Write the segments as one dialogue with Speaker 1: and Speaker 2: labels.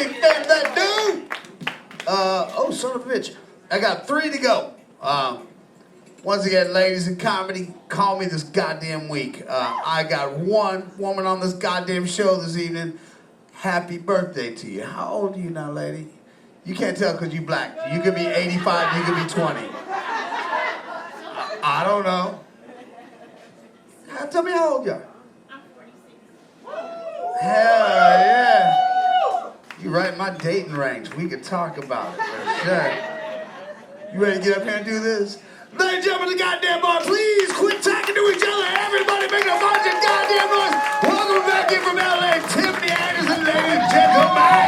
Speaker 1: big fan of that dude. Oh, son of a bitch. I got 3 to go. Once again, ladies in comedy, call me this goddamn week. I got 1 woman on this goddamn show this evening. Happy birthday to you. How old are you now, lady? You can't tell because you black. You could be 85, you could be 20. I don't know. Tell me how old you are.
Speaker 2: I'm 46.
Speaker 1: Hell yeah. You right in my dating range. We could talk about it for sure. You ready to get up here and do this? Ladies and gentlemen, the goddamn bar, please quit talking to each other. Everybody make a bunch of goddamn noise. Welcome back in from LA, Tiffany Anderson, ladies and gentlemen.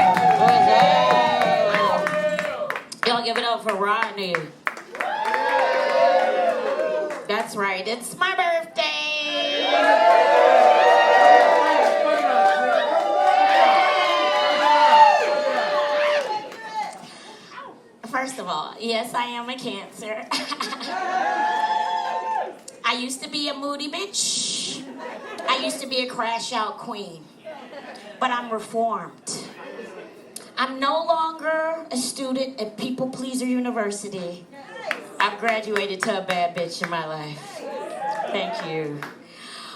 Speaker 2: Y'all give it up for Rodney. That's right, it's my birthday. First of all, yes, I am a Cancer. I used to be a moody bitch. I used to be a crash out queen. But I'm reformed. I'm no longer a student at People Pleaser University. I've graduated to a bad bitch in my life. Thank you.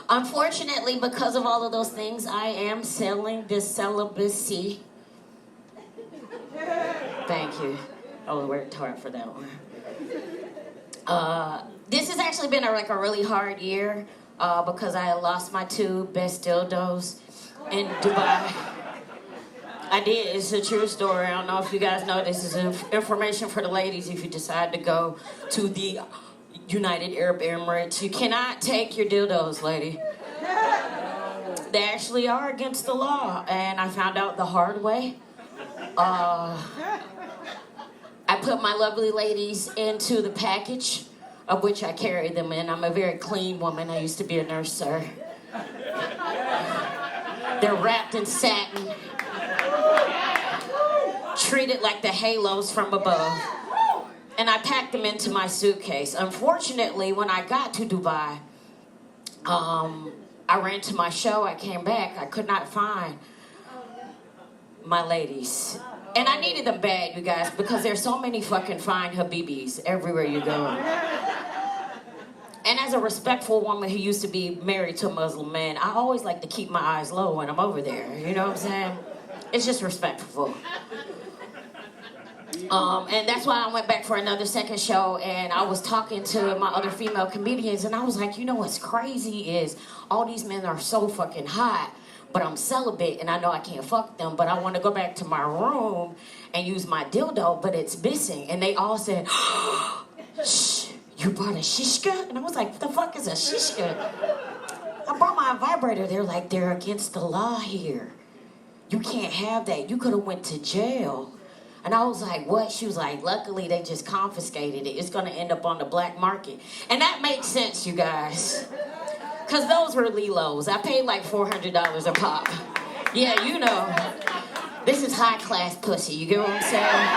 Speaker 2: Unfortunately, because of all of those things, I am selling this celibacy. Thank you. I worked hard for that one. This has actually been a really hard year because I lost my 2 best dildos in Dubai. I did. It's a true story. I don't know if you guys know this is information for the ladies if you decide to go to the United Arab Emirates. You cannot take your dildos, lady. They actually are against the law, and I found out the hard way. I put my lovely ladies into the package of which I carry them in. I'm a very clean woman. I used to be a nurse, sir. They're wrapped in satin, treated like the halos from above. And I packed them into my suitcase. Unfortunately, when I got to Dubai, I ran to my show. I came back. I could not find my ladies. And I needed them bad, you guys, because there's so many fucking fine habibis everywhere you go. And as a respectful woman who used to be married to a Muslim man, I always like to keep my eyes low when I'm over there. You know what I'm saying? It's just respectful. And that's why I went back for another second show, and I was talking to my other female comedians, and I was like, you know what's crazy is all these men are so fucking hot, but I'm celibate, and I know I can't fuck them, but I want to go back to my room and use my dildo, but it's missing. And they all said, shh, you brought a shishka? And I was like, what the fuck is a shishka? I brought my vibrator. They're like, they're against the law here. You can't have that. You could have went to jail. And I was like, what? She was like, luckily they just confiscated it. It's going to end up on the black market. And that makes sense, you guys. Because those were Lilos. I paid like $400 a pop. Yeah, you know. This is high-class pussy. You get what I'm saying?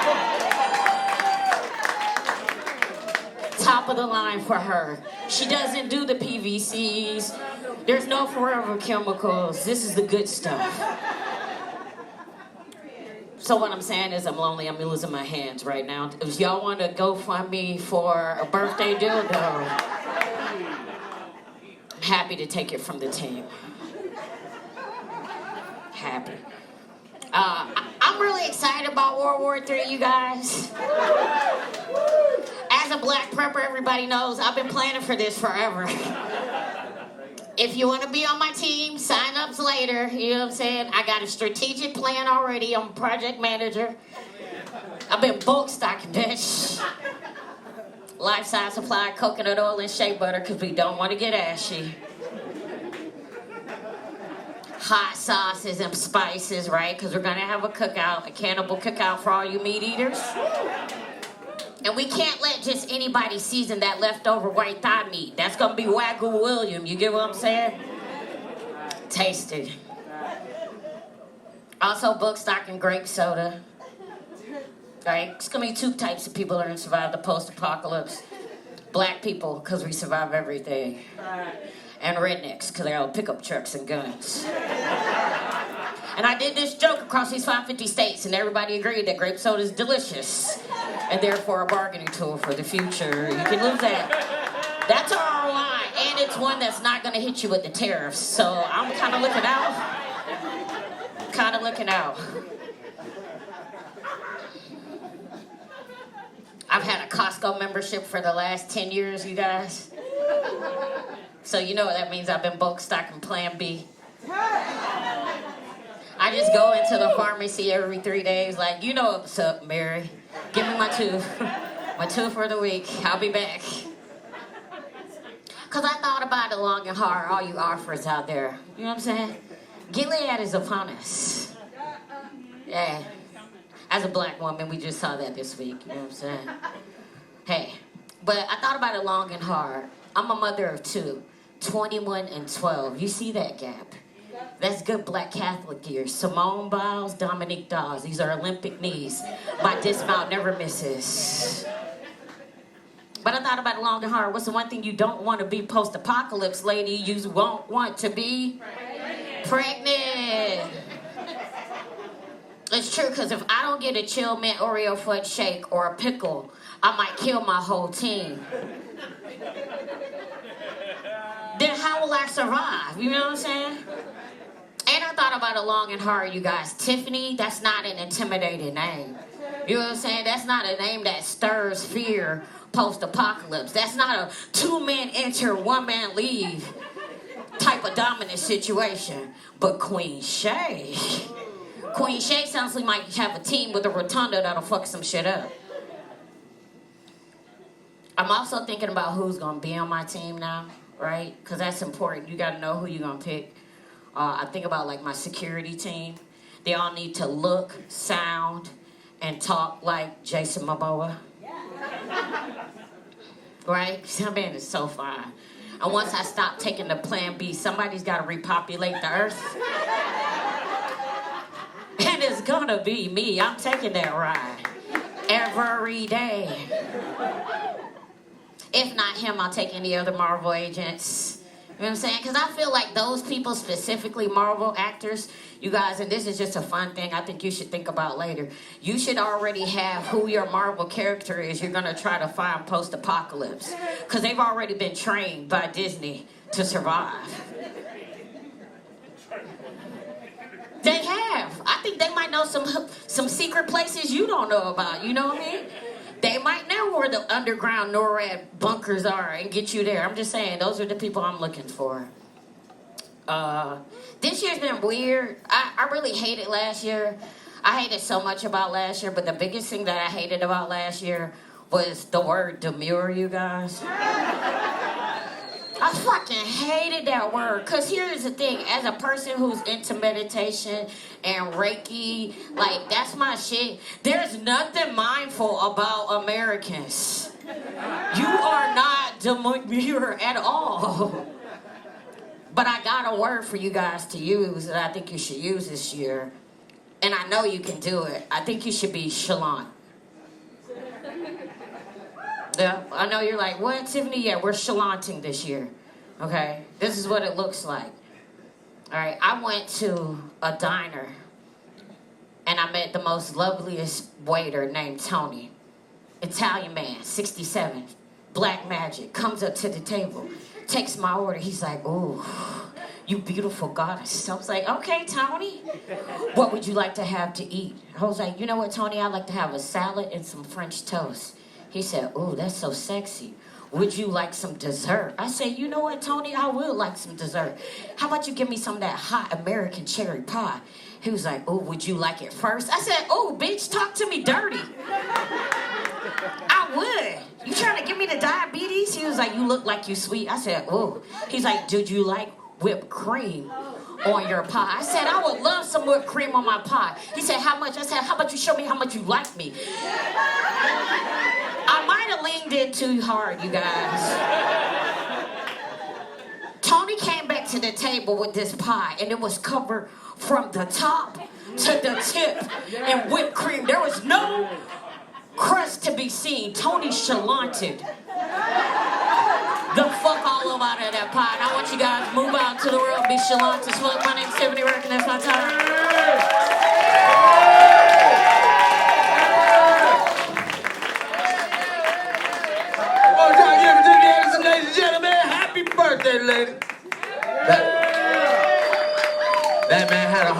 Speaker 2: Top of the line for her. She doesn't do the PVCs. There's no forever chemicals. This is the good stuff. So what I'm saying is I'm lonely. I'm losing my hands right now. If y'all want to go find me for a birthday dildo, I'm happy to take it from the team. Happy. I'm really excited about World War III, you guys. As a black prepper, everybody knows I've been planning for this forever. If you want to be on my team, sign ups later. You know what I'm saying? I got a strategic plan already. I'm a project manager. I've been bulk stocking, bitch. Life-size supply, coconut oil, and shea butter, because we don't want to get ashy. Hot sauces and spices, right? Because we're going to have a cookout, a cannibal cookout for all you meat eaters. And we can't let just anybody season that leftover white thigh meat. That's going to be Wagyu William. You get what I'm saying? Tasty. Also, book stock and grape soda. Right? It's going to be 2 types of people that are going to survive the post-apocalypse. Black people, because we survive everything. And rednecks, because they all pickup trucks and guns. And I did this joke across these 550 states, and everybody agreed that grape soda is delicious, and therefore a bargaining tool for the future. You can lose that. That's our line, and it's one that's not going to hit you with the tariffs. So I'm kind of looking out. Kind of looking out. I've had a Costco membership for the last 10 years, you guys. So you know what that means. I've been bulk stocking Plan B. I just go into the pharmacy every 3 days like, you know what's up, Mary. Give me my tooth. My tooth for the week. I'll be back. Because I thought about it long and hard, all you offers out there. You know what I'm saying? Gilead is upon us. Yeah. As a black woman, we just saw that this week. You know what I'm saying? Hey. But I thought about it long and hard. I'm a mother of two. 21 and 12. You see that gap? That's good black Catholic years. Simone Biles, Dominique Dawes. These are Olympic knees. My dismount never misses. But I thought about it long and hard. What's the one thing you don't want to be post-apocalypse, lady? You won't want to be pregnant. It's true, because if I don't get a chill mint Oreo fudge shake or a pickle, I might kill my whole team. Then how will I survive? You know what I'm saying? And I thought about it long and hard, you guys. Tiffany, that's not an intimidating name. You know what I'm saying? That's not a name that stirs fear post-apocalypse. That's not a 2 men enter, 1 man leave type of dominant situation. But Queen Shay. Queen Shay sounds like might have a team with a rotunda that'll fuck some shit up. I'm also thinking about who's gonna be on my team now, right? Because that's important. You gotta know who you're gonna pick. I think about like my security team. They all need to look, sound, and talk like Jason Momoa. Right? That man is so fine. And once I stop taking the Plan B, somebody's got to repopulate the earth. And it's gonna be me. I'm taking that ride every day. If not him, I'll take any other Marvel agents. You know what I'm saying? Because I feel like those people, specifically Marvel actors, you guys, and this is just a fun thing I think you should think about later. You should already have who your Marvel character is you're going to try to find post-apocalypse. Because they've already been trained by Disney to survive. They have. I think they might know some secret places you don't know about. You know what I mean? They might know where the underground NORAD bunkers are and get you there. I'm just saying, those are the people I'm looking for. This year's been weird. I really hated last year. I hated so much about last year, but the biggest thing that I hated about last year was the word demure, you guys. I fucking hated that word. Because here's the thing. As a person who's into meditation and Reiki, like, that's my shit. There's nothing mindful about Americans. You are not demure at all. But I got a word for you guys to use that I think you should use this year. And I know you can do it. I think you should be chalant. Yeah, I know you're like, what, Tiffany? Yeah, we're chalanting this year. Okay, this is what it looks like. All right, I went to a diner and I met the most loveliest waiter named Tony. Italian man, 67, black magic, comes up to the table, takes my order. He's like, ooh, you beautiful goddess. I was like, okay, Tony, what would you like to have to eat? I was like, you know what, Tony, I'd like to have a salad and some French toast. He said, ooh, that's so sexy. Would you like some dessert? I said, you know what, Tony, I would like some dessert. How about you give me some of that hot American cherry pie? He was like, ooh, would you like it first? I said, ooh, bitch, talk to me dirty. I would. You trying to give me the diabetes? He was like, you look like you sweet. I said, ooh. He's like, did you like whipped cream on your pie? I said, I would love some whipped cream on my pie. He said, how much? I said, how about you show me how much you like me? I might have leaned in too hard, you guys. Tony came back to the table with this pie, and it was covered from the top to the tip in whipped cream. There was no crust to be seen. Tony chalanted the fuck all over out of that pie. And I want you guys to move out to the world, be chalant as fuck. My name's Tiffany Burke, and that's my time.
Speaker 1: One time, give it to the Anderson, ladies and gentlemen. Happy birthday, lady. That man had a